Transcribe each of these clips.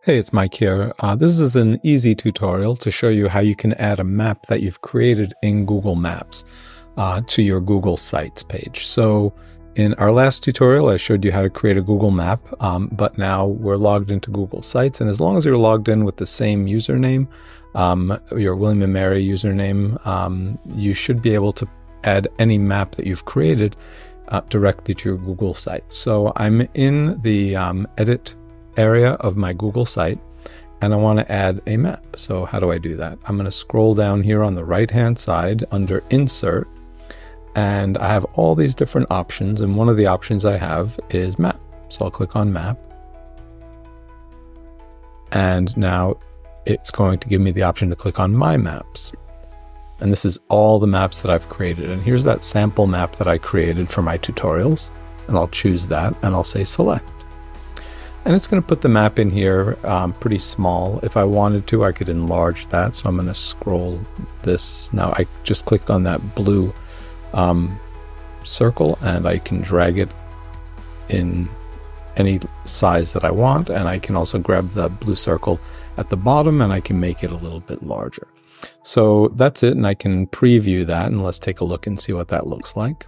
Hey, it's Mike here. This is an easy tutorial to show you how you can add a map that you've created in Google Maps to your Google Sites page. So in our last tutorial, I showed you how to create a Google map, but now we're logged into Google Sites. And as long as you're logged in with the same username, your William and Mary username, you should be able to add any map that you've created directly to your Google site. So I'm in the edit area of my Google site and I want to add a map. So how do I do that? I'm going to scroll down here on the right hand side under Insert, and I have all these different options, and one of the options I have is Map. So I'll click on Map, and now it's going to give me the option to click on My Maps. And this is all the maps that I've created. And here's that sample map that I created for my tutorials. And I'll choose that and I'll say Select. And it's going to put the map in here pretty small. If I wanted to, I could enlarge that. So I'm going to scroll this. Now I just clicked on that blue circle and I can drag it in any size that I want. And I can also grab the blue circle at the bottom and I can make it a little bit larger. So that's it, and I can preview that, and let's take a look and see what that looks like.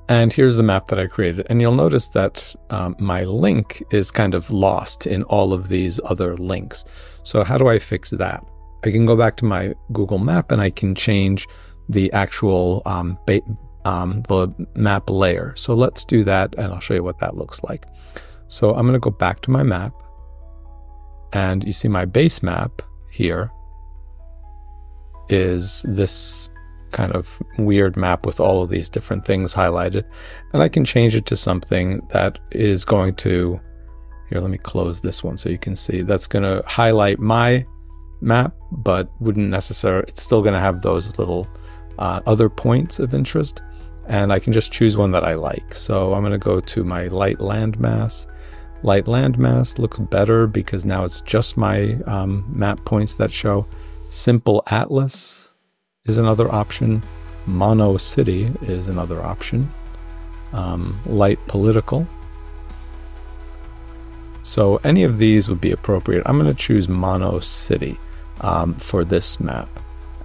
And here's the map that I created, and you'll notice that my link is kind of lost in all of these other links. So how do I fix that? I can go back to my Google map and I can change the actual the map layer. So let's do that, and I'll show you what that looks like. So I'm going to go back to my map, and you see my base map here is this kind of weird map with all of these different things highlighted, and I can change it to something that is going to, here, let me close this one so you can see, that's going to highlight my map, but wouldn't necessarily, it's still going to have those little other points of interest, and I can just choose one that I like. So I'm going to go to my light landmass. Light landmass looks better because now it's just my map points that show. Simple Atlas is another option. Mono City is another option. Light Political. So any of these would be appropriate. I'm going to choose Mono City for this map.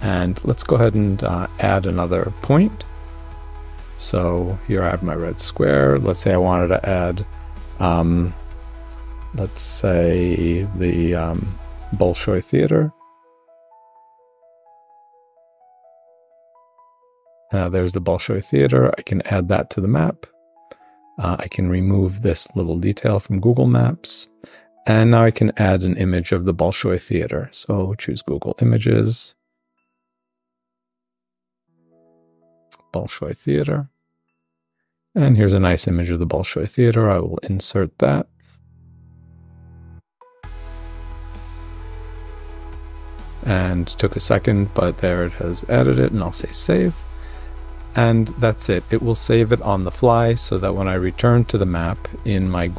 And let's go ahead and add another point. So here I have my red square. Let's say I wanted to add let's say the Bolshoi Theater. There's the Bolshoi Theater. I can add that to the map. I can remove this little detail from Google Maps. And now I can add an image of the Bolshoi Theater. So choose Google Images. Bolshoi Theater. And here's a nice image of the Bolshoi Theater. I will insert that. And took a second, but there it has added it, and I'll say save. And that's it. It will save it on the fly so that when I return to the map in my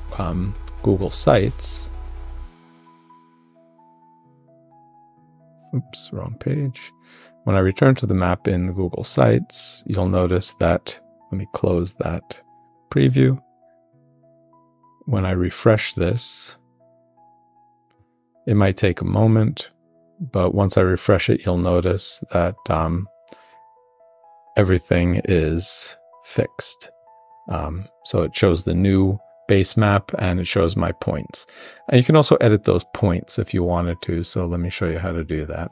Google Sites, oops, wrong page. When I return to the map in the Google Sites, you'll notice that, let me close that preview. When I refresh this, it might take a moment, but once I refresh it, you'll notice that everything is fixed. So it shows the new base map and it shows my points. And you can also edit those points if you wanted to. So let me show you how to do that.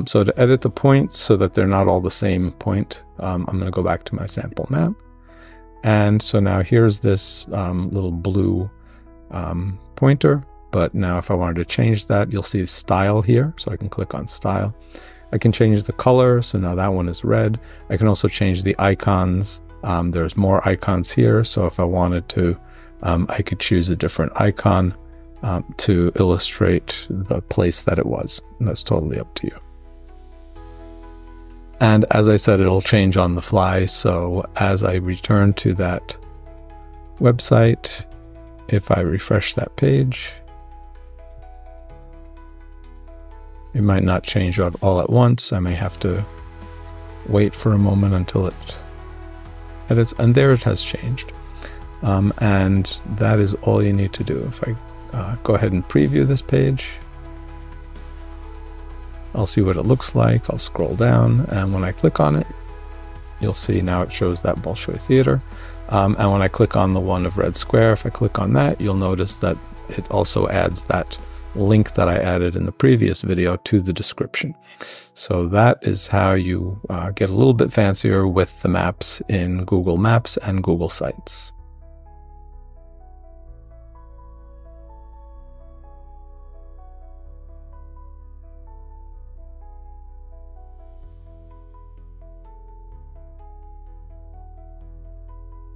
So to edit the points so that they're not all the same point, I'm going to go back to my sample map. And so now here's this little blue pointer. But now if I wanted to change that, you'll see style here. So I can click on style. I can change the color. So now that one is red. I can also change the icons. There's more icons here. So if I wanted to, I could choose a different icon to illustrate the place that it was. And that's totally up to you. And as I said, it'll change on the fly. So as I return to that website, if I refresh that page, it might not change all at once. I may have to wait for a moment until it edits, and there it has changed. And that is all you need to do. If I go ahead and preview this page, I'll see what it looks like. I'll scroll down, and when I click on it, you'll see now it shows that Bolshoi Theater. And when I click on the one of Red Square, if I click on that, you'll notice that it also adds that link that I added in the previous video to the description. So that is how you get a little bit fancier with the maps in Google Maps and Google Sites.